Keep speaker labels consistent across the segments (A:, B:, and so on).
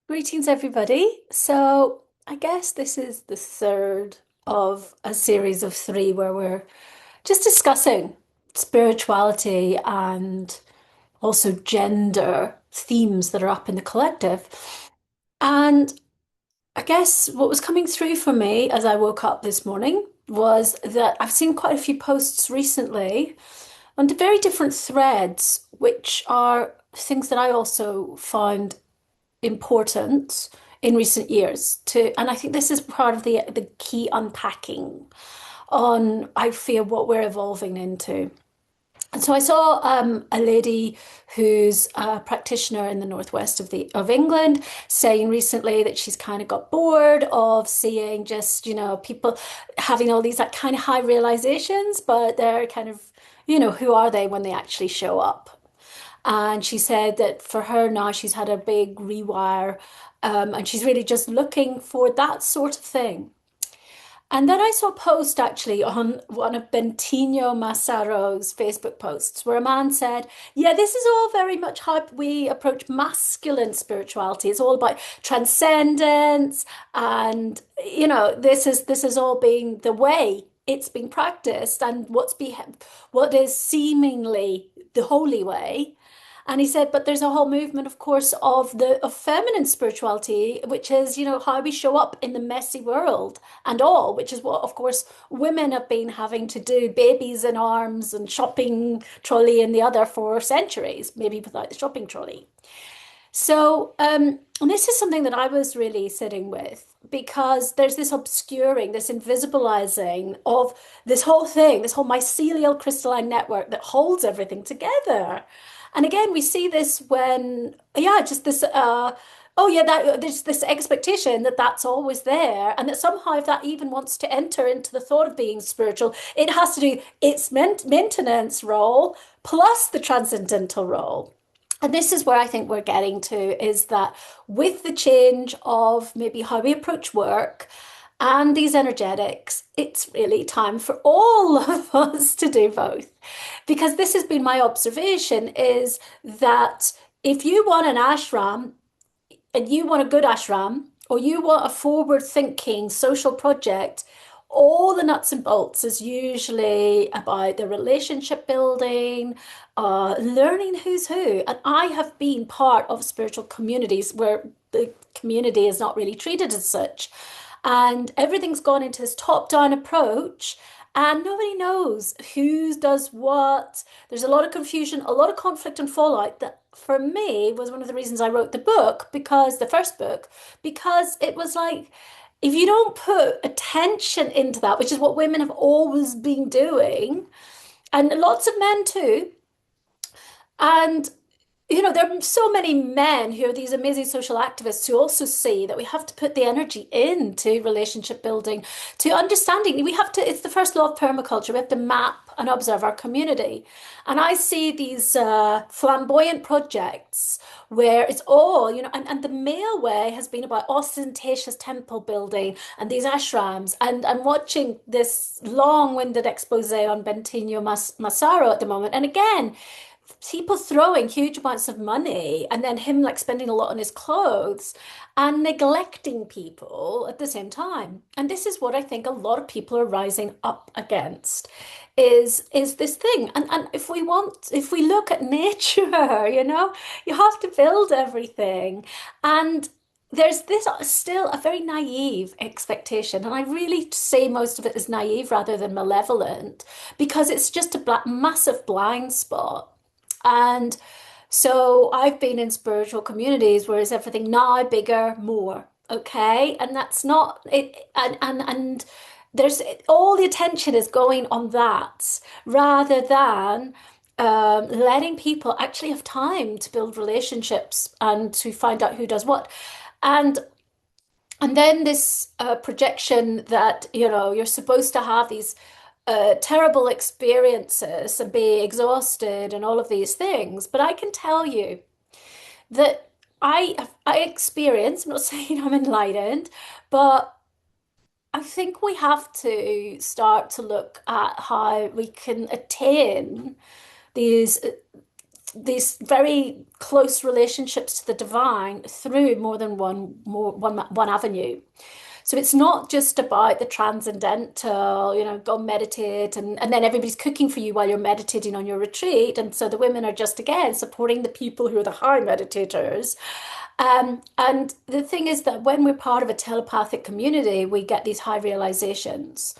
A: Greetings, everybody. So, I guess this is the third of a series of three where we're just discussing spirituality and also gender themes that are up in the collective. And I guess what was coming through for me as I woke up this morning was that I've seen quite a few posts recently on very different threads, which are things that I also found important in recent years and I think this is part of the key unpacking on, I feel, what we're evolving into. And so I saw a lady who's a practitioner in the northwest of England saying recently that she's kind of got bored of seeing just, people having all these like kind of high realizations, but they're kind of, who are they when they actually show up? And she said that for her now, she's had a big rewire, and she's really just looking for that sort of thing. And then I saw a post actually on one of Bentinho Massaro's Facebook posts where a man said, yeah, this is all very much how we approach masculine spirituality. It's all about transcendence and this is all being the way it's being practiced and what is seemingly the holy way. And he said, but there's a whole movement, of course, of feminine spirituality, which is, how we show up in the messy world and all, which is what, of course, women have been having to do, babies in arms and shopping trolley in the other for centuries, maybe without the shopping trolley. So, and this is something that I was really sitting with because there's this obscuring, this invisibilizing of this whole thing, this whole mycelial crystalline network that holds everything together. And again, we see this when, yeah, just this, oh yeah, that there's this expectation that that's always there, and that somehow if that even wants to enter into the thought of being spiritual, it has to do its maintenance role plus the transcendental role. And this is where I think we're getting to is that with the change of maybe how we approach work and these energetics, it's really time for all of us to do both. Because this has been my observation is that if you want an ashram and you want a good ashram, or you want a forward thinking social project, all the nuts and bolts is usually about the relationship building, learning who's who. And I have been part of spiritual communities where the community is not really treated as such. And everything's gone into this top-down approach, and nobody knows who does what. There's a lot of confusion, a lot of conflict and fallout that for me was one of the reasons I wrote the book, because the first book, because it was like, if you don't put attention into that, which is what women have always been doing, and lots of men too, and there are so many men who are these amazing social activists who also see that we have to put the energy into relationship building, to understanding. We have to, it's the first law of permaculture. We have to map and observe our community. And I see these flamboyant projects where it's all, and the male way has been about ostentatious temple building and these ashrams. And I'm watching this long-winded expose on Bentinho Massaro at the moment. And again, people throwing huge amounts of money and then him like spending a lot on his clothes and neglecting people at the same time. And this is what I think a lot of people are rising up against is this thing. And if we look at nature, you have to build everything. And there's this still a very naive expectation, and I really say most of it is naive rather than malevolent, because it's just a massive blind spot. And so I've been in spiritual communities where it's everything now, bigger, more. Okay. And that's not it. And there's all the attention is going on that rather than letting people actually have time to build relationships and to find out who does what. And and then this projection that, you're supposed to have these terrible experiences and be exhausted and all of these things. But I can tell you that I experience, I'm not saying I'm enlightened, but I think we have to start to look at how we can attain these these very close relationships to the divine through more than one avenue. So it's not just about the transcendental, go meditate and then everybody's cooking for you while you're meditating on your retreat. And so the women are just again supporting the people who are the high meditators. And the thing is that when we're part of a telepathic community, we get these high realizations.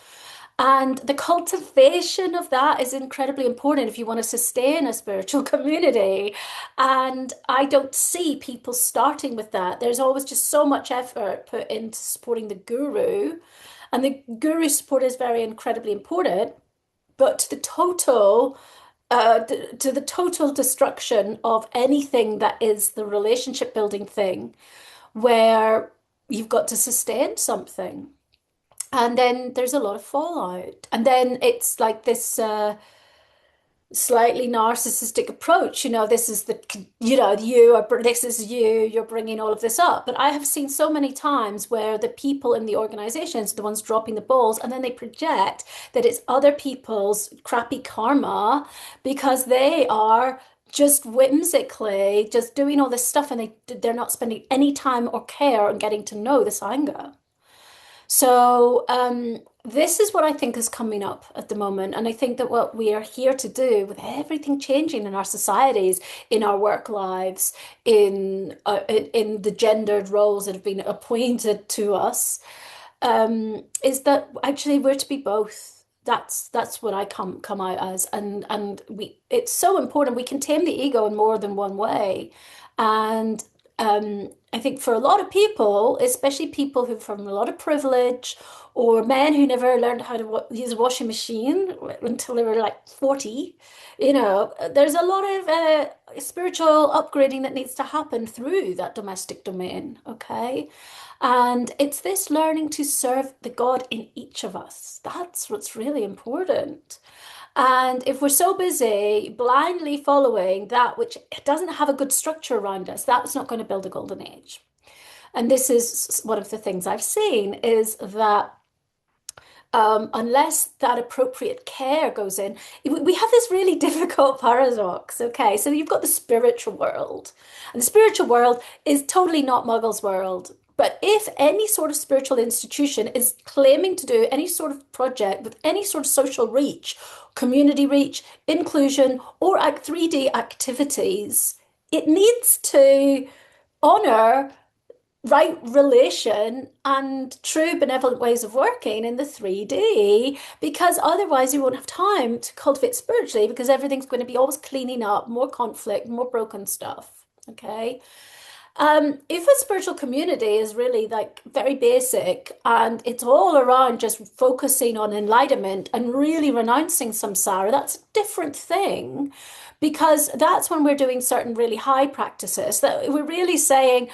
A: And the cultivation of that is incredibly important if you want to sustain a spiritual community. And I don't see people starting with that. There's always just so much effort put into supporting the guru. And the guru support is very incredibly important. But to the total destruction of anything that is the relationship building thing, where you've got to sustain something. And then there's a lot of fallout. And then it's like this slightly narcissistic approach. This is this is you, you're bringing all of this up. But I have seen so many times where the people in the organizations are the ones dropping the balls, and then they project that it's other people's crappy karma because they are just whimsically just doing all this stuff and they're not spending any time or care on getting to know the Sangha. So this is what I think is coming up at the moment. And I think that what we are here to do with everything changing in our societies, in our work lives, in the gendered roles that have been appointed to us, is that actually we're to be both. That's what I come out as. And we it's so important. We can tame the ego in more than one way. And I think for a lot of people, especially people who from a lot of privilege or men who never learned how to use a washing machine until they were like 40, there's a lot of spiritual upgrading that needs to happen through that domestic domain, okay? And it's this learning to serve the God in each of us. That's what's really important. And if we're so busy blindly following that which doesn't have a good structure around us, that's not going to build a golden age. And this is one of the things I've seen is that unless that appropriate care goes in, we have this really difficult paradox. Okay, so you've got the spiritual world, and the spiritual world is totally not Muggles' world. But if any sort of spiritual institution is claiming to do any sort of project with any sort of social reach, community reach, inclusion, or 3D activities, it needs to honor right relation and true benevolent ways of working in the 3D, because otherwise you won't have time to cultivate spiritually because everything's going to be always cleaning up, more conflict, more broken stuff. Okay. If a spiritual community is really like very basic and it's all around just focusing on enlightenment and really renouncing samsara, that's a different thing because that's when we're doing certain really high practices that we're really saying,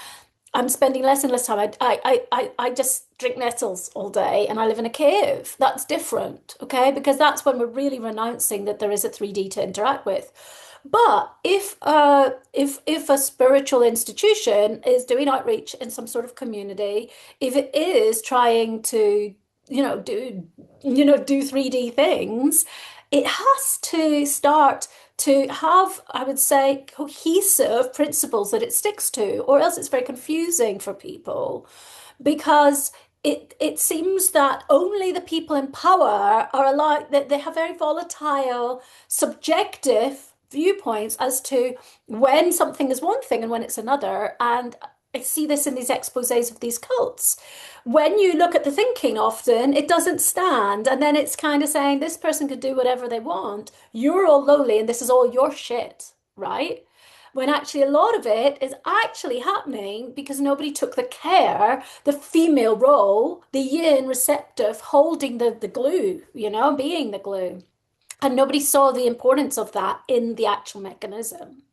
A: I'm spending less and less time. I just drink nettles all day and I live in a cave. That's different, okay? Because that's when we're really renouncing that there is a 3D to interact with. But if a spiritual institution is doing outreach in some sort of community, if it is trying to, do 3D things, it has to start to have, I would say, cohesive principles that it sticks to, or else it's very confusing for people because it seems that only the people in power are allowed that they have very volatile, subjective viewpoints as to when something is one thing and when it's another. And I see this in these exposés of these cults. When you look at the thinking, often it doesn't stand. And then it's kind of saying this person could do whatever they want. You're all lowly and this is all your shit, right? When actually a lot of it is actually happening because nobody took the care, the female role, the yin receptive, holding the glue, being the glue. And nobody saw the importance of that in the actual mechanism.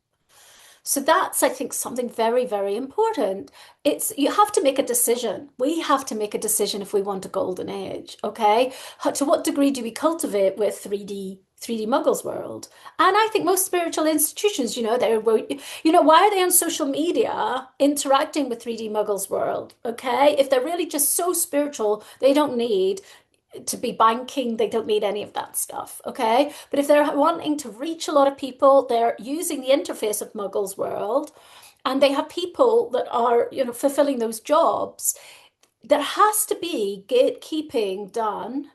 A: So that's, I think, something very, very important. It's you have to make a decision. We have to make a decision if we want a golden age, okay? To what degree do we cultivate with 3D Muggles world? And I think most spiritual institutions, why are they on social media interacting with 3D Muggles world? Okay, if they're really just so spiritual, they don't need to be banking, they don't need any of that stuff, okay? But if they're wanting to reach a lot of people, they're using the interface of Muggles world, and they have people that are, fulfilling those jobs. There has to be gatekeeping done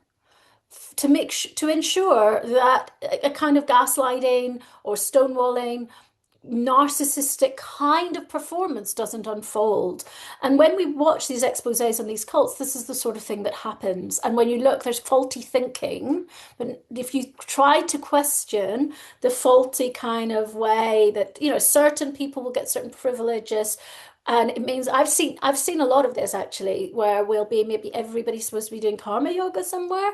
A: to to ensure that a kind of gaslighting or stonewalling narcissistic kind of performance doesn't unfold. And when we watch these exposés on these cults, this is the sort of thing that happens. And when you look, there's faulty thinking. But if you try to question the faulty kind of way that, certain people will get certain privileges. And it means I've seen a lot of this actually, where we'll be maybe everybody's supposed to be doing karma yoga somewhere.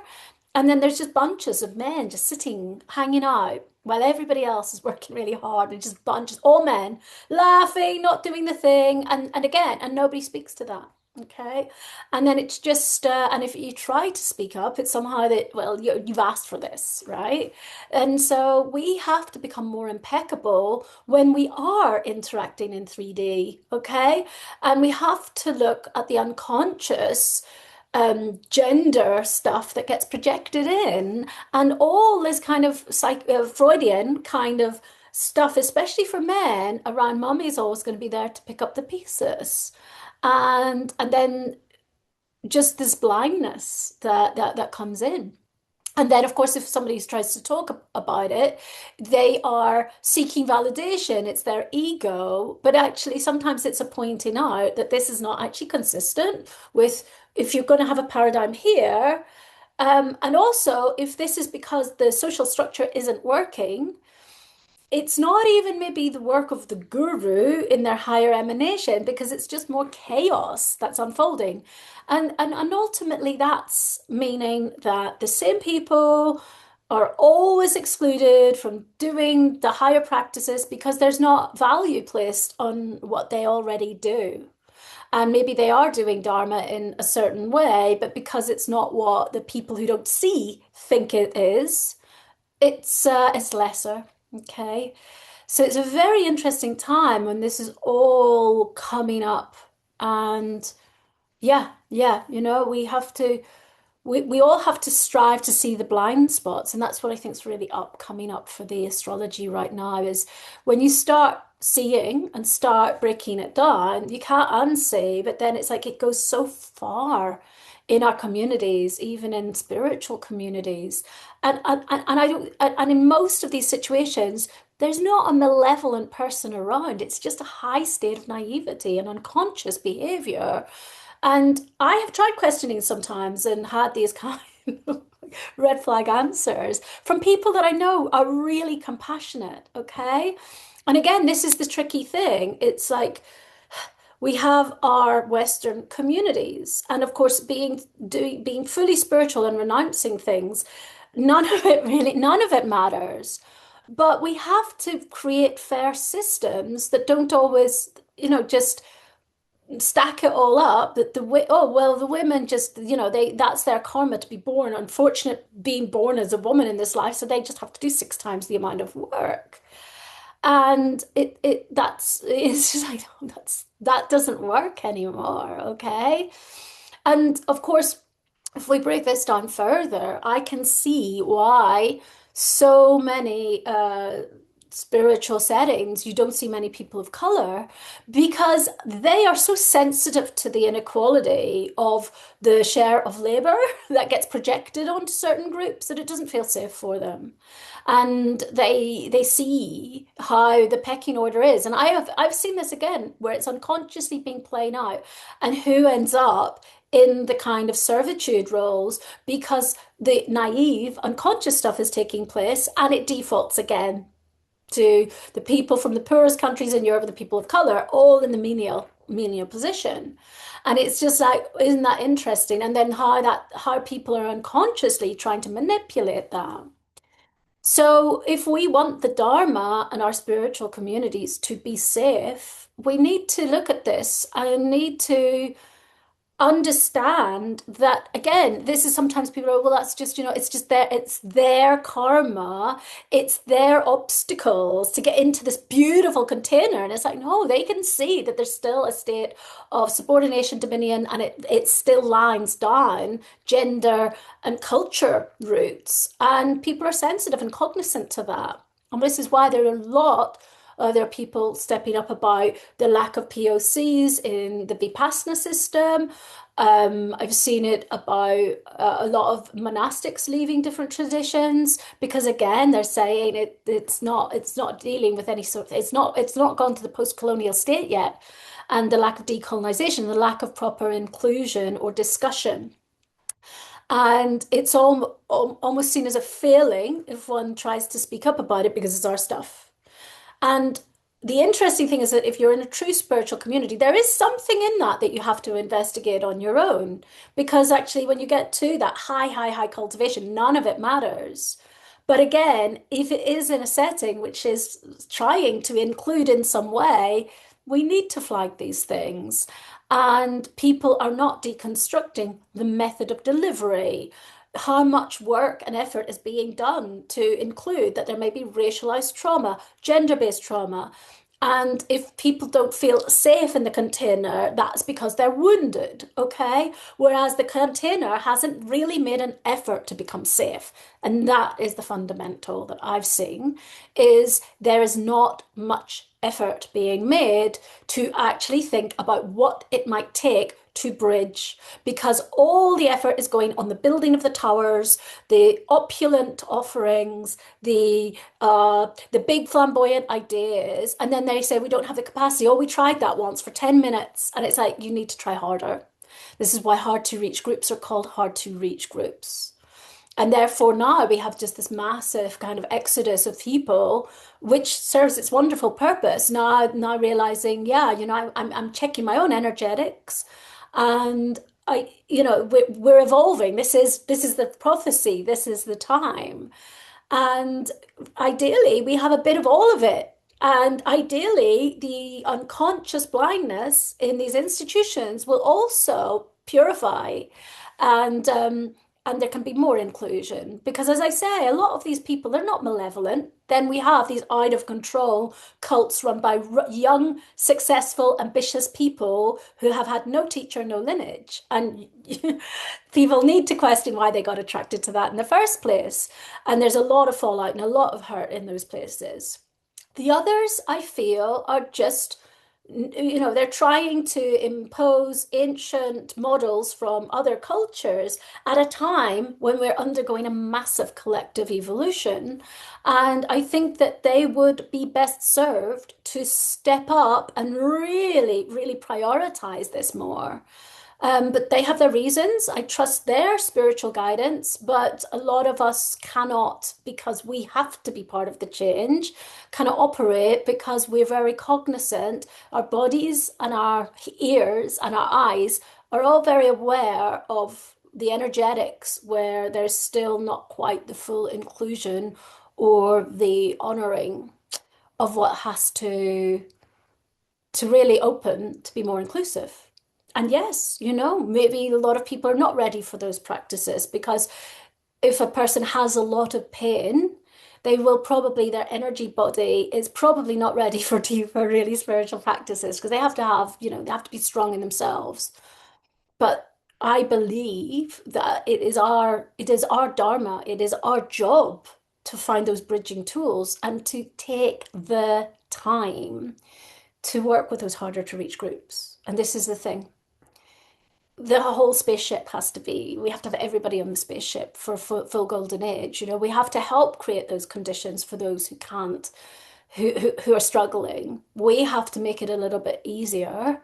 A: And then there's just bunches of men just sitting, hanging out, while everybody else is working really hard, and just bunches, all men, laughing, not doing the thing, and again, and nobody speaks to that. Okay. And then it's just, and if you try to speak up, it's somehow that, well, you've asked for this, right? And so we have to become more impeccable when we are interacting in 3D, okay? And we have to look at the unconscious gender stuff that gets projected in, and all this kind of Freudian kind of stuff, especially for men, around mummy's always going to be there to pick up the pieces, and then just this blindness that comes in. And then, of course, if somebody tries to talk about it, they are seeking validation. It's their ego. But actually, sometimes it's a pointing out that this is not actually consistent with if you're going to have a paradigm here. And also, if this is because the social structure isn't working, it's not even maybe the work of the guru in their higher emanation, because it's just more chaos that's unfolding. And ultimately that's meaning that the same people are always excluded from doing the higher practices because there's not value placed on what they already do. And maybe they are doing Dharma in a certain way, but because it's not what the people who don't see think it is, it's lesser. Okay. So it's a very interesting time when this is all coming up. And yeah, yeah, we have to we all have to strive to see the blind spots. And that's what I think is really coming up for the astrology right now is when you start seeing and start breaking it down, you can't unsee, but then it's like it goes so far in our communities, even in spiritual communities. And I don't and in most of these situations, there's not a malevolent person around. It's just a high state of naivety and unconscious behavior. And I have tried questioning sometimes and had these kind of red flag answers from people that I know are really compassionate, okay? And again, this is the tricky thing. It's like we have our Western communities, and of course, being fully spiritual and renouncing things, none of it matters. But we have to create fair systems that don't always, just stack it all up that oh well, the women just, they that's their karma to be born unfortunate being born as a woman in this life, so they just have to do 6 times the amount of work. And it's just like, oh, that doesn't work anymore, okay? And of course, if we break this down further, I can see why so many spiritual settings you don't see many people of color, because they are so sensitive to the inequality of the share of labor that gets projected onto certain groups that it doesn't feel safe for them. And they see how the pecking order is. And I've seen this again where it's unconsciously being played out, and who ends up in the kind of servitude roles because the naive unconscious stuff is taking place, and it defaults again to the people from the poorest countries in Europe and the people of color, all in the menial position. And it's just like, isn't that interesting? And then how people are unconsciously trying to manipulate that. So if we want the Dharma and our spiritual communities to be safe, we need to look at this and need to understand that again, this is sometimes people are, well, that's just, it's just their karma, it's their obstacles to get into this beautiful container. And it's like, no, they can see that there's still a state of subordination, dominion, and it still lines down gender and culture roots. And people are sensitive and cognizant to that. And this is why there are a lot. There are people stepping up about the lack of POCs in the Vipassana system. I've seen it about a lot of monastics leaving different traditions because again they're saying it's not dealing with any sort of, it's not gone to the post-colonial state yet, and the lack of decolonization, the lack of proper inclusion or discussion. And it's almost seen as a failing if one tries to speak up about it because it's our stuff. And the interesting thing is that if you're in a true spiritual community, there is something in that that you have to investigate on your own. Because actually, when you get to that high, high, high cultivation, none of it matters. But again, if it is in a setting which is trying to include in some way, we need to flag these things. And people are not deconstructing the method of delivery, how much work and effort is being done to include that there may be racialized trauma, gender-based trauma. And if people don't feel safe in the container, that's because they're wounded, okay? Whereas the container hasn't really made an effort to become safe. And that is the fundamental that I've seen, is there is not much effort being made to actually think about what it might take to bridge, because all the effort is going on the building of the towers, the opulent offerings, the big flamboyant ideas, and then they say we don't have the capacity. Oh, we tried that once for 10 minutes, and it's like you need to try harder. This is why hard to reach groups are called hard to reach groups. And therefore now we have just this massive kind of exodus of people, which serves its wonderful purpose. Now realizing, yeah, I'm checking my own energetics, and we're evolving. This is the prophecy. This is the time. And ideally, we have a bit of all of it. And ideally, the unconscious blindness in these institutions will also purify, and and there can be more inclusion. Because as I say, a lot of these people, they're not malevolent. Then we have these out of control cults run by young, successful, ambitious people who have had no teacher, no lineage. And people need to question why they got attracted to that in the first place. And there's a lot of fallout and a lot of hurt in those places. The others, I feel, are just, they're trying to impose ancient models from other cultures at a time when we're undergoing a massive collective evolution. And I think that they would be best served to step up and really, really prioritize this more. But they have their reasons. I trust their spiritual guidance, but a lot of us cannot, because we have to be part of the change, cannot operate because we're very cognizant. Our bodies and our ears and our eyes are all very aware of the energetics where there's still not quite the full inclusion or the honoring of what has to really open to be more inclusive. And yes, maybe a lot of people are not ready for those practices because if a person has a lot of pain, they will probably, their energy body is probably not ready for deeper, really spiritual practices because they have to have, they have to be strong in themselves. But I believe that it is our dharma, it is our job to find those bridging tools and to take the time to work with those harder to reach groups. And this is the thing. The whole spaceship has to be, we have to have everybody on the spaceship for full golden age. We have to help create those conditions for those who can't, who are struggling. We have to make it a little bit easier,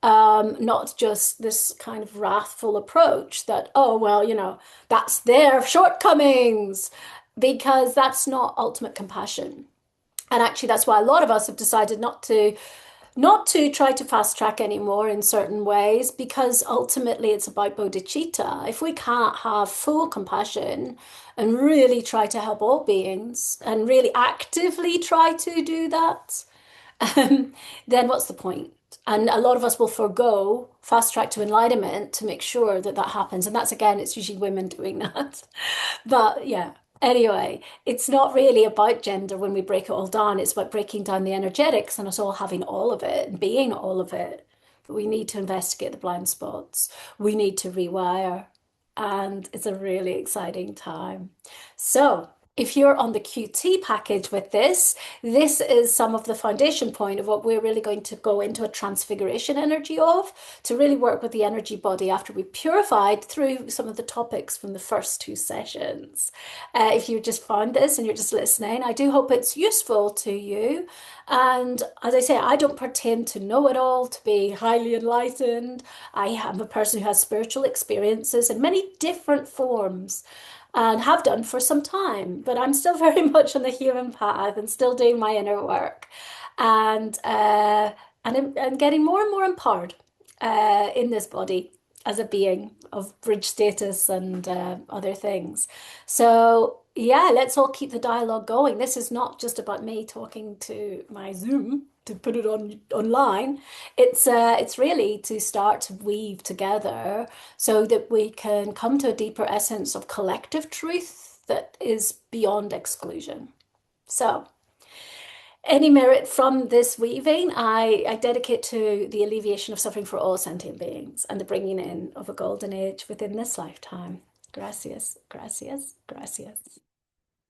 A: not just this kind of wrathful approach that, oh, well, that's their shortcomings, because that's not ultimate compassion. And actually, that's why a lot of us have decided not to try to fast track anymore in certain ways, because ultimately it's about bodhicitta. If we can't have full compassion and really try to help all beings and really actively try to do that, um, then what's the point? And a lot of us will forego fast track to enlightenment to make sure that that happens. And that's again, it's usually women doing that. But yeah, anyway, it's not really about gender when we break it all down. It's about breaking down the energetics and us all having all of it and being all of it. But we need to investigate the blind spots. We need to rewire. And it's a really exciting time. So, if you're on the QT package with this is some of the foundation point of what we're really going to go into a transfiguration energy of to really work with the energy body after we purified through some of the topics from the first two sessions. If you just found this and you're just listening, I do hope it's useful to you. And as I say, I don't pretend to know it all, to be highly enlightened. I am a person who has spiritual experiences in many different forms and have done for some time, but I'm still very much on the human path and still doing my inner work. And I'm getting more and more empowered in this body as a being of bridge status and other things. So yeah, let's all keep the dialogue going. This is not just about me talking to my Zoom to put it on online. It's really to start to weave together so that we can come to a deeper essence of collective truth that is beyond exclusion. So, any merit from this weaving, I dedicate to the alleviation of suffering for all sentient beings and the bringing in of a golden age within this lifetime. Gracias, gracias, gracias.